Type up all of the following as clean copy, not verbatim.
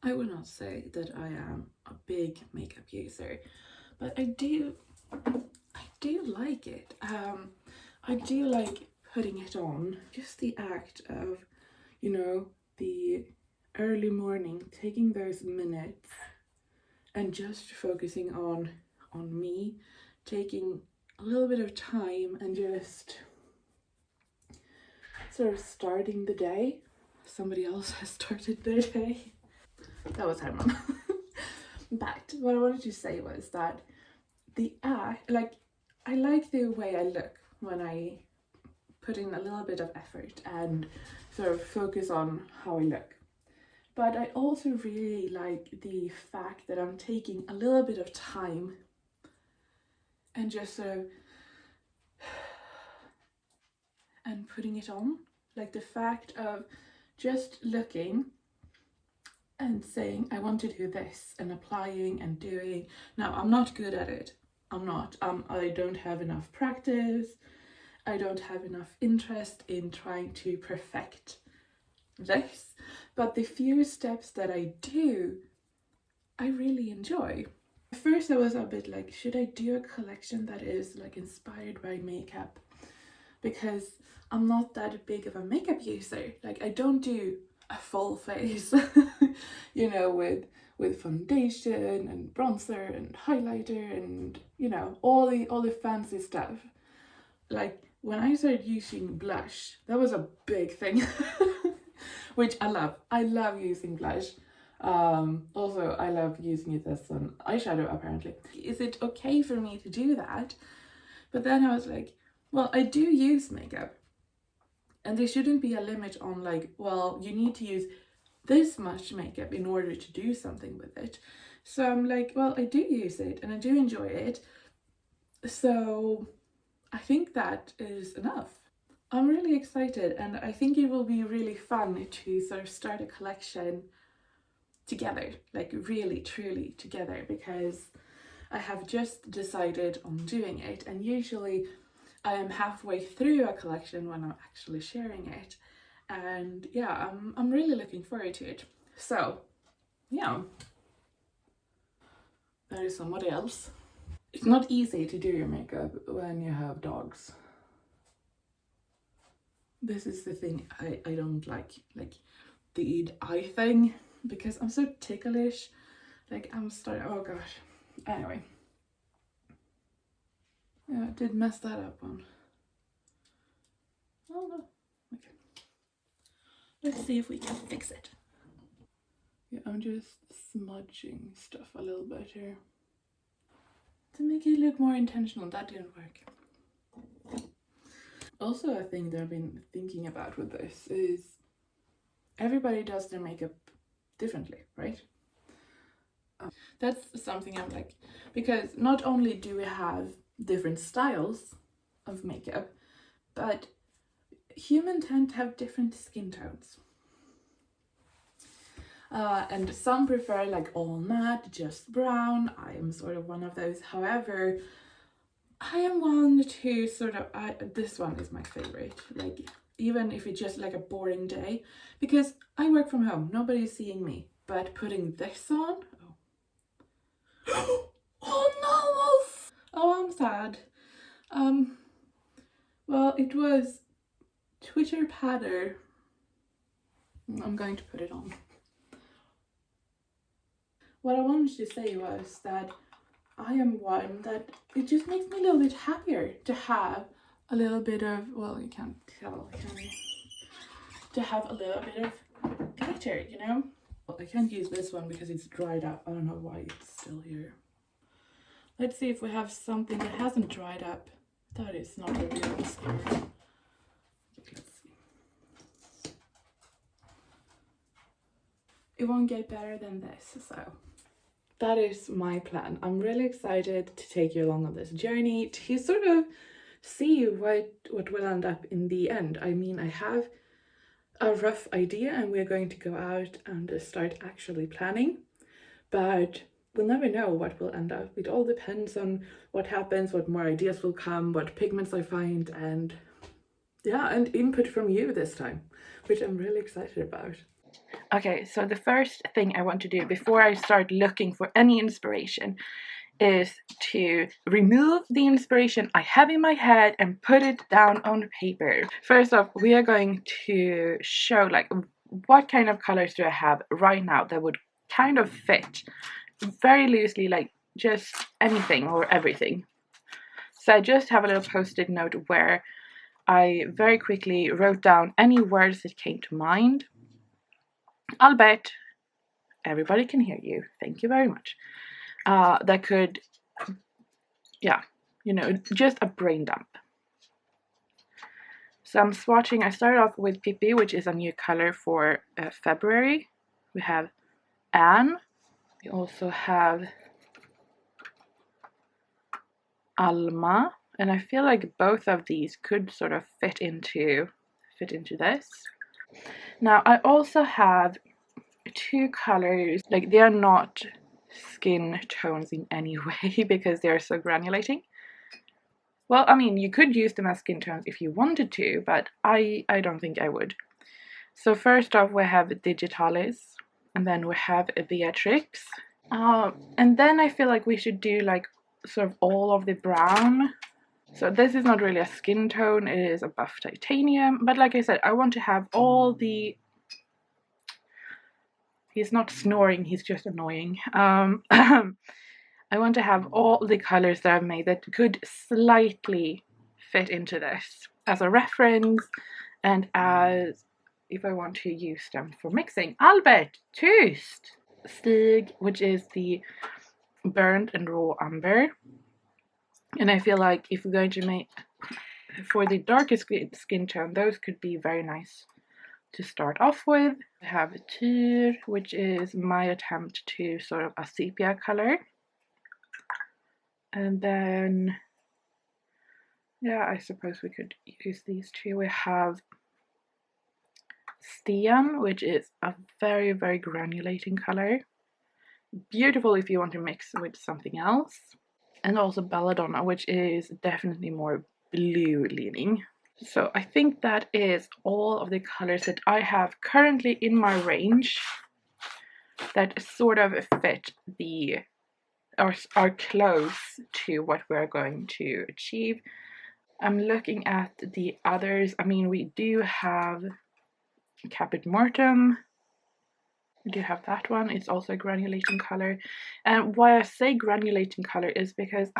I would not say that I am a big makeup user, but I do like it. I do like putting it on. Just the act of, you know, the early morning, taking those minutes and just focusing on me, taking a little bit of time and just sort of starting the day. Somebody else has started their day. That was Herman. But what I wanted to say was that the act, like, I like the way I look when I put in a little bit of effort and sort of focus on how I look. But I also really like the fact that I'm taking a little bit of time and just sort of and putting it on. Like the fact of just looking and saying, I want to do this, and applying and doing. Now, I'm not good at it. I'm not. I don't have enough practice. I don't have enough interest in trying to perfect this. But the few steps that I do, I really enjoy. At first I was a bit like, should I do a collection that is like inspired by makeup? Because I'm not that big of a makeup user. Like, I don't do a full face, you know, with foundation and bronzer and highlighter and, you know, all the fancy stuff. Like, when I started using blush, that was a big thing, which I love. I love using blush. Also, I love using it as an eyeshadow, apparently. Is it okay for me to do that? But then I was like, well, I do use makeup. And there shouldn't be a limit on like, well, you need to use this much makeup in order to do something with it. So I'm like, well, I do use it and I do enjoy it. So I think that is enough. I'm really excited, and I think it will be really fun to sort of start a collection together, like really truly together, because I have just decided on doing it, and usually I am halfway through a collection when I'm actually sharing it. And yeah, I'm really looking forward to it. So yeah, that is somebody else. It's not easy to do your makeup when you have dogs. This is the thing I don't like the eye thing, because I'm so ticklish. Like, I'm starting, oh gosh. Anyway. Yeah, I did mess that up one. Oh no. Okay. Let's see if we can fix it. Yeah, I'm just smudging stuff a little bit here to make it look more intentional. That didn't work. Also, a thing that I've been thinking about with this is everybody does their makeup differently, right? That's something I'm like, because not only do we have different styles of makeup, but humans tend to have different skin tones. And some prefer like all matte, just brown. I am sort of one of those. However, I am one to sort of, this one is my favorite. Like, even if it's just like a boring day, because I work from home, nobody's seeing me. But putting this on, oh, oh no, oh, I'm sad. Well, it was Twitter patter. I'm going to put it on. What I wanted to say was that I am one that it just makes me a little bit happier to have a little bit of, well, you can't tell, can you? To have a little bit of glitter, you know? Well, I can't use this one because it's dried up. I don't know why it's still here. Let's see if we have something that hasn't dried up. That is not a real mascara. Let's see. It won't get better than this, so that is my plan. I'm really excited to take you along on this journey to sort of see what will end up in the end. I mean, I have a rough idea and we're going to go out and start actually planning, but we'll never know what will end up. It all depends on what happens, what more ideas will come, what pigments I find, and yeah, and input from you this time, which I'm really excited about. Okay, so the first thing I want to do before I start looking for any inspiration is to remove the inspiration I have in my head and put it down on paper. First off, we are going to show like what kind of colors do I have right now that would kind of fit very loosely, like just anything or everything. So I just have a little post-it note where I very quickly wrote down any words that came to mind. I'll bet everybody can hear you. Thank you very much. That could, yeah, you know, just a brain dump. So I'm swatching. I started off with Pippi, which is a new color for February. We have Anne. We also have Alma. And I feel like both of these could sort of fit into this. Now I also have two colors, like they are not skin tones in any way because they are so granulating. Well, I mean, you could use them as skin tones if you wanted to, but I don't think I would. So first off, we have Digitalis, and then we have Beatrix. And then I feel like we should do like sort of all of the brown. So this is not really a skin tone, it is a buff titanium, but like I said, I want to have all the... He's not snoring, he's just annoying. I want to have all the colors that I've made that could slightly fit into this as a reference and as if I want to use them for mixing. Albert, tyst! Stig, which is the burnt and raw umber. And I feel like if we're going to make, for the darkest skin tone, those could be very nice to start off with. I have Tyr, which is my attempt to sort of a sepia color. And then, yeah, I suppose we could use these two. We have Stian, which is a very, very granulating color. Beautiful if you want to mix with something else. And also Belladonna, which is definitely more blue leaning. So I think that is all of the colors that I have currently in my range that sort of fit the or are close to what we're going to achieve. I'm looking at the others. I mean, we do have Caput Mortem. We do have that one. It's also a granulating color. And why I say granulating color is because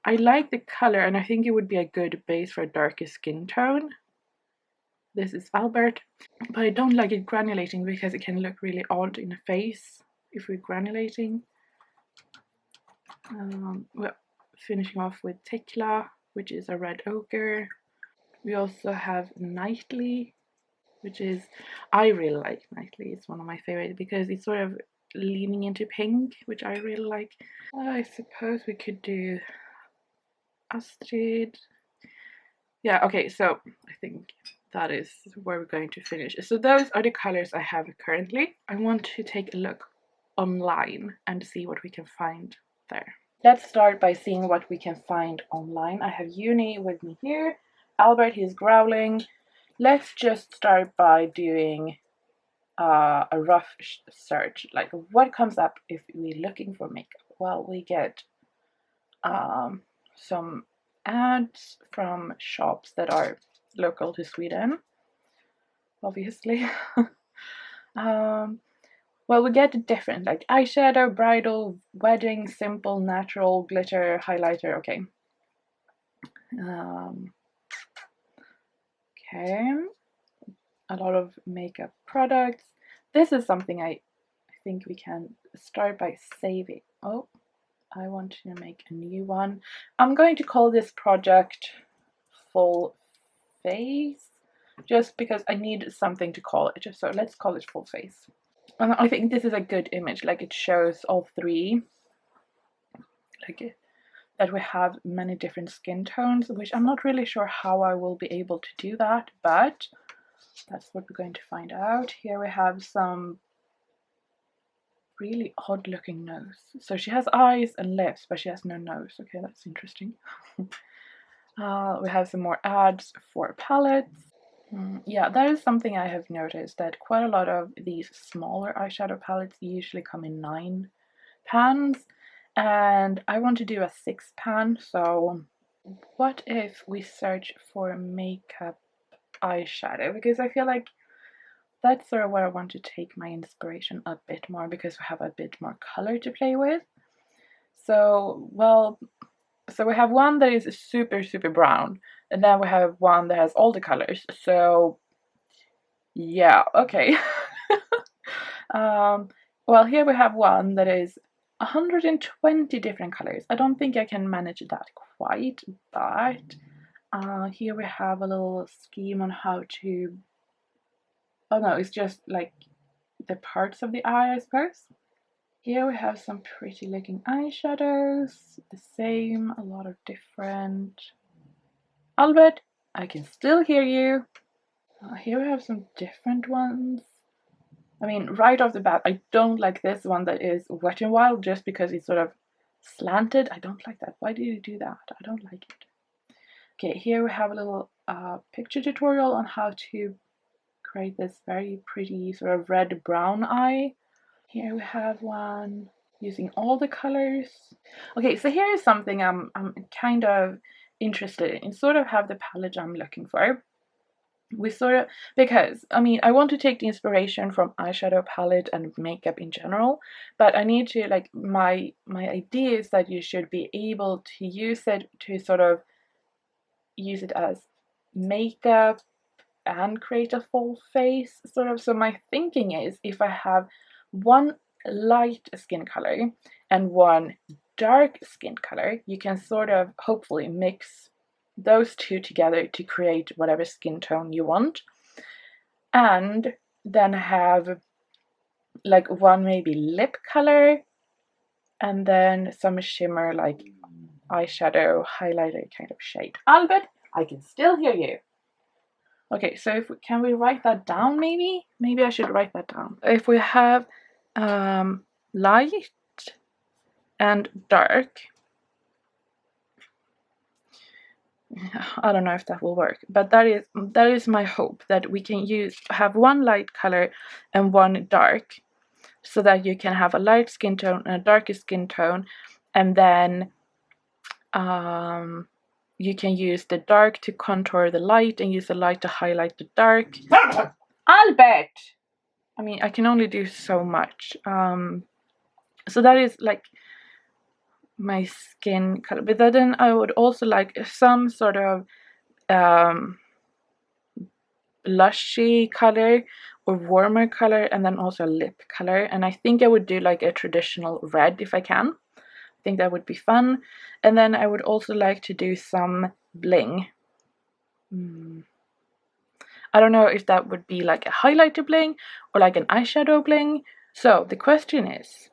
I like the color and I think it would be a good base for a darker skin tone. This is Albert. But I don't like it granulating because it can look really odd in the face if we're granulating. Well, finishing off with Tekla, which is a red ochre. We also have Nightly, which is, I really like Nightly. It's one of my favorites because it's sort of leaning into pink, which I really like. I suppose we could do Astrid. Yeah, okay, so I think that is where we're going to finish. So those are the colors I have currently. I want to take a look online and see what we can find there. Let's start by seeing what we can find online. I have Uni with me here. Albert, he's growling. Let's just start by doing a rough search. Like, what comes up if we're looking for makeup? Well, we get some ads from shops that are local to Sweden, obviously. Well, we get different, like eyeshadow, bridal, wedding, simple, natural, glitter, highlighter. Okay. Okay. A lot of makeup products. This is something I think we can start by saving. Oh, I want to make a new one. I'm going to call this project Full Face, just because I need something to call it. So let's call it Full Face. And I think this is a good image, like it shows all three, like that we have many different skin tones, which I'm not really sure how I will be able to do that, but that's what we're going to find out. Here we have some really odd looking nose. So she has eyes and lips, but she has no nose. Okay, that's interesting. We have some more ads for palettes. Yeah, that is something I have noticed, that quite a lot of these smaller eyeshadow palettes usually come in 9 pans, and I want to do a 6 pan. So what if we search for makeup eyeshadow, because I feel like that's sort of where I want to take my inspiration a bit more, because we have a bit more color to play with. So, well, so we have one that is super brown, and then we have one that has all the colors. So yeah, okay. Well, here we have one that is 120 different colors. I don't think I can manage that quite, but here we have a little scheme on how to, oh no, it's just like the parts of the eye, I suppose. Here we have some pretty looking eyeshadows, the same, a lot of different. Albert, I can still hear you. Here we have some different ones. I mean, right off the bat, I don't like this one that is Wet n Wild, just because it's sort of slanted. I don't like that. Why did you do that? I don't like it. Okay, here we have a little picture tutorial on how to create this very pretty sort of red-brown eye. Here we have one using all the colors. Okay, so here is something I'm kind of interested in, sort of have the palette I'm looking for. We sort of, because I mean, I want to take the inspiration from eyeshadow palette and makeup in general, but I need to, like, my idea is that you should be able to use it to sort of use it as makeup and create a full face, sort of. So my thinking is, if I have one light skin color and one dark skin color, you can sort of hopefully mix those two together to create whatever skin tone you want, and then have like one maybe lip color and then some shimmer, like eyeshadow highlighter kind of shade. Albert, I can still hear you. Okay, so if we, can we write that down maybe? Maybe I should write that down. If we have light and dark, I don't know if that will work, but that is my hope, that we can have one light color and one dark, so that you can have a light skin tone and a darker skin tone, and then you can use the dark to contour the light and use the light to highlight the dark. Albert! I mean, I can only do so much. So that is like my skin color. But then I would also like some sort of blushy color or warmer color, and then also a lip color. And I think I would do like a traditional red if I can. I think that would be fun. And then I would also like to do some bling. I don't know if that would be like a highlighter bling or like an eyeshadow bling. So the question is,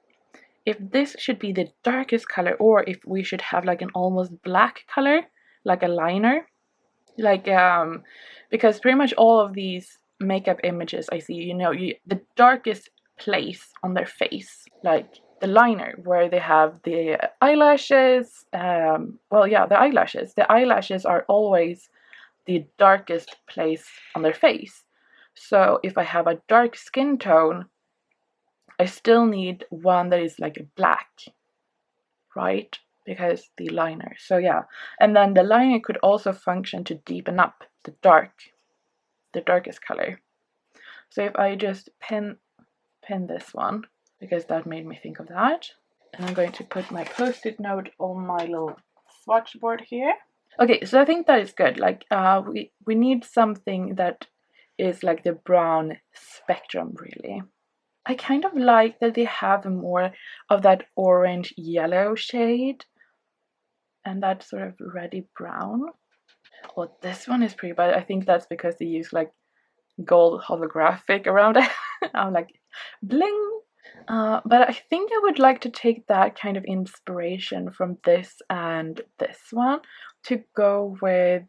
if this should be the darkest color, or if we should have like an almost black color, like a liner. Like, because pretty much all of these makeup images I see, you know, the darkest place on their face, like the liner where they have the eyelashes, well, yeah, the eyelashes are always the darkest place on their face. So if I have a dark skin tone, I still need one that is like a black, right? Because the liner. So yeah, and then the liner could also function to deepen up the darkest color. So if I just pin this one, because that made me think of that, and I'm going to put my post-it note on my little swatch board here. Okay, so I think that is good. Like, we need something that is like the brown spectrum, really. I kind of like that they have more of that orange yellow shade and that sort of reddy brown. Well, this one is pretty, but I think that's because they use like gold holographic around it. I'm like, bling! But I think I would like to take that kind of inspiration from this and this one to go with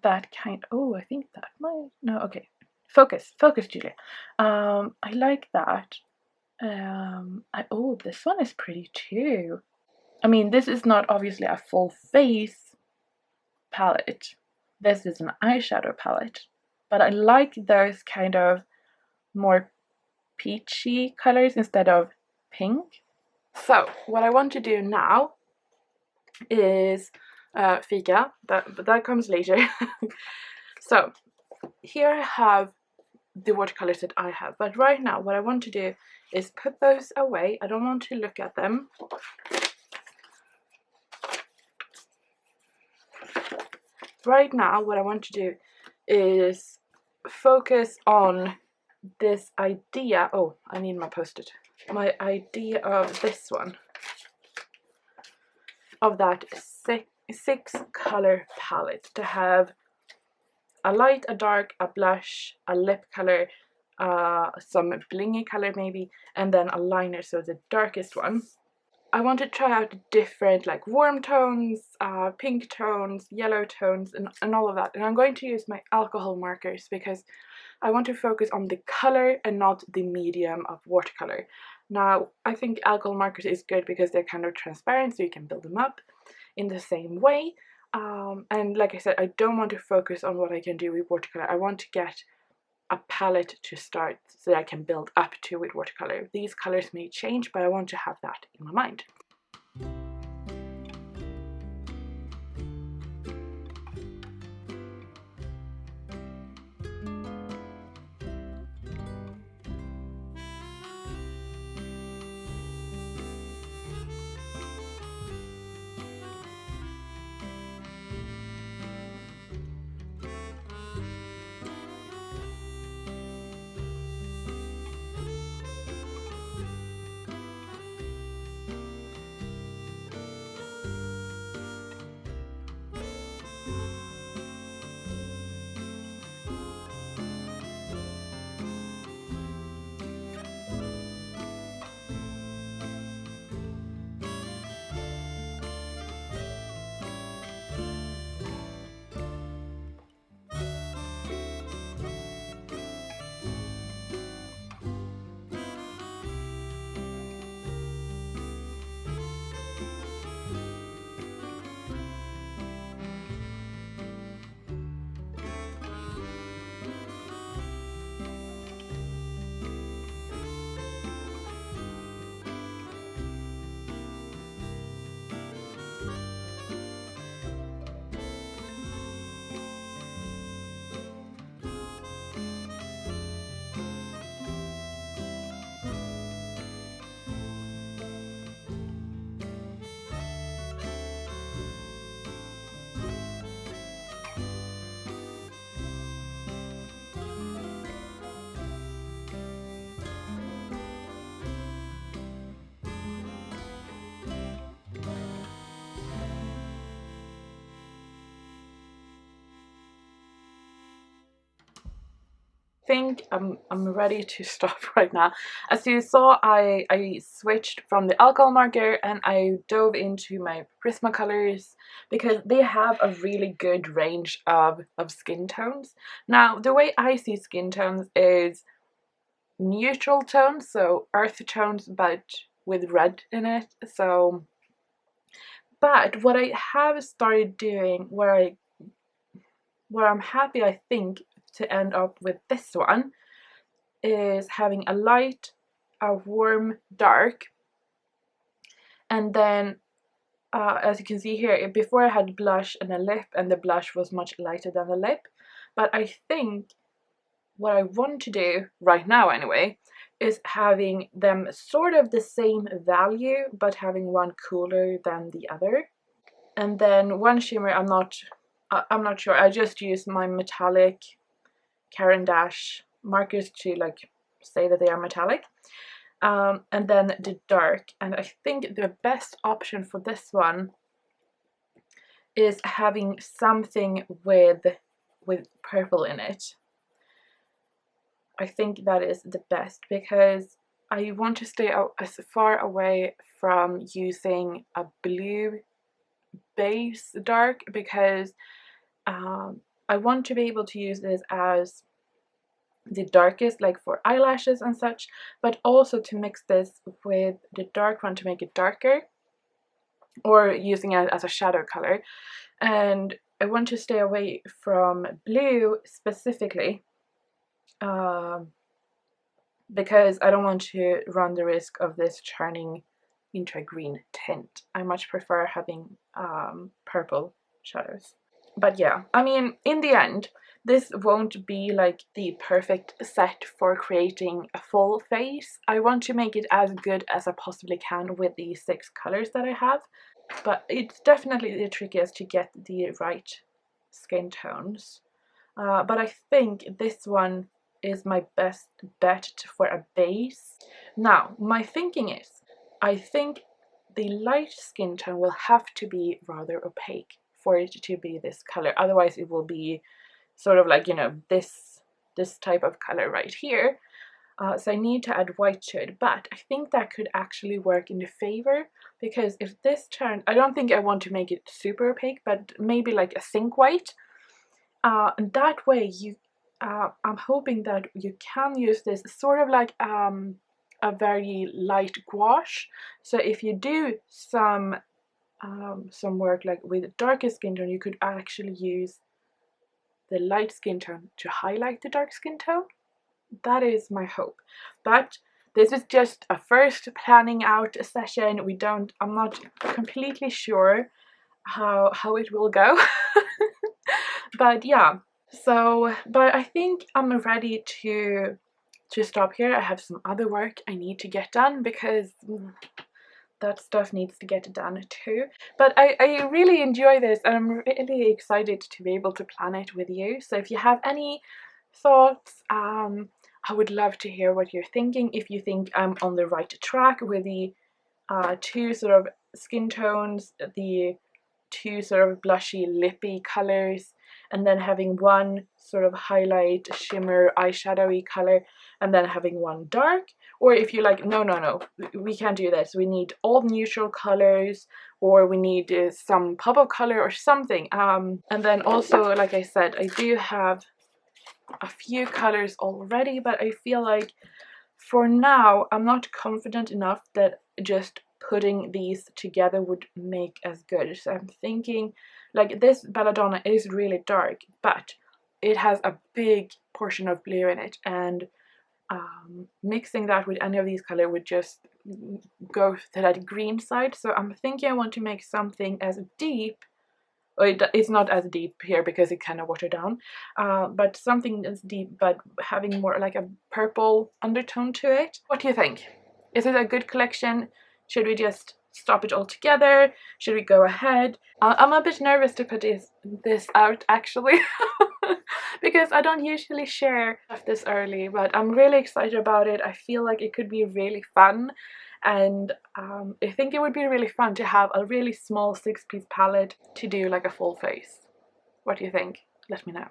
that kind. Oh, I think that might, no, okay. Focus, Julia. I like that. Oh, this one is pretty too. I mean, this is not obviously a full face palette, this is an eyeshadow palette, but I like those kind of more peachy colors instead of pink. So what I want to do now is fika, but that comes later. So here I have the watercolors that I have, but right now what I want to do is put those away. I don't want to look at them. Right now what I want to do is focus on this idea. Oh, I need my post-it. My idea of this one, of that six color palette, to have a light, a dark, a blush, a lip color, some blingy color maybe, and then a liner, so the darkest one. I want to try out different like warm tones, pink tones, yellow tones, and all of that. And I'm going to use my alcohol markers because I want to focus on the color and not the medium of watercolor. Now, I think alcohol markers is good because they're kind of transparent, so you can build them up in the same way. And like I said, I don't want to focus on what I can do with watercolor. I want to get a palette to start so that I can build up to with watercolor. These colors may change, but I want to have that in my mind. Think I'm ready to stop right now. As you saw, I switched from the alcohol marker and I dove into my Prismacolors because they have a really good range of skin tones. Now, the way I see skin tones is neutral tones, so earth tones but with red in it. So, but what I have started doing, where I'm happy, I think, to end up with this one, is having a light, a warm, dark, and then as you can see here, before I had blush and a lip, and the blush was much lighter than the lip, but I think what I want to do right now anyway is having them sort of the same value but having one cooler than the other. And then one shimmer, I'm not sure, I just use my metallic Caran d'Ache markers to like say that they are metallic, and then the dark. And I think the best option for this one is having something with purple in it. I think that is the best because I want to stay out as far away from using a blue base dark, because I want to be able to use this as the darkest, like for eyelashes and such, but also to mix this with the dark one to make it darker, or using it as a shadow color. And I want to stay away from blue specifically, because I don't want to run the risk of this turning into a green tint. I much prefer having purple shadows. But yeah, I mean, in the end, this won't be like the perfect set for creating a full face. I want to make it as good as I possibly can with the 6 colors that I have, but it's definitely the trickiest to get the right skin tones. But I think this one is my best bet for a base. Now, my thinking is, I think the light skin tone will have to be rather opaque for it to be this color. Otherwise it will be sort of like, you know, this type of color right here. So I need to add white to it, but I think that could actually work in the favor, because if this turn, I don't think I want to make it super opaque, but maybe like a zinc white. And that way you, I'm hoping that you can use this sort of like a very light gouache. So if you do some work like with darker skin tone, you could actually use the light skin tone to highlight the dark skin tone. That is my hope. But this is just a first planning out session. I'm not completely sure how it will go. But yeah, so, but I think I'm ready to stop here. I have some other work I need to get done, because that stuff needs to get done too. But I really enjoy this, and I'm really excited to be able to plan it with you. So if you have any thoughts, I would love to hear what you're thinking. If you think I'm on the right track with the 2 sort of skin tones, the 2 sort of blushy lippy colors, and then having 1 sort of highlight shimmer eyeshadowy color, and then having 1 dark. Or if you're like, no, we can't do this, we need all neutral colors, or we need some pop of color or something. And then also, like I said, I do have a few colors already, but I feel like for now I'm not confident enough that just putting these together would make as good. So I'm thinking, like, this belladonna is really dark, but it has a big portion of blue in it, and mixing that with any of these colors would just go to that green side. So I'm thinking I want to make something as deep. Well, it's not as deep here because it kind of watered down, but something that's deep but having more like a purple undertone to it. What do you think? Is it a good collection? Should we just stop it all together? Should we go ahead? I'm a bit nervous to put this out actually because I don't usually share stuff this early, but I'm really excited about it. I feel like it could be really fun, and I think it would be really fun to have a really small 6-piece palette to do like a full face. What do you think? Let me know.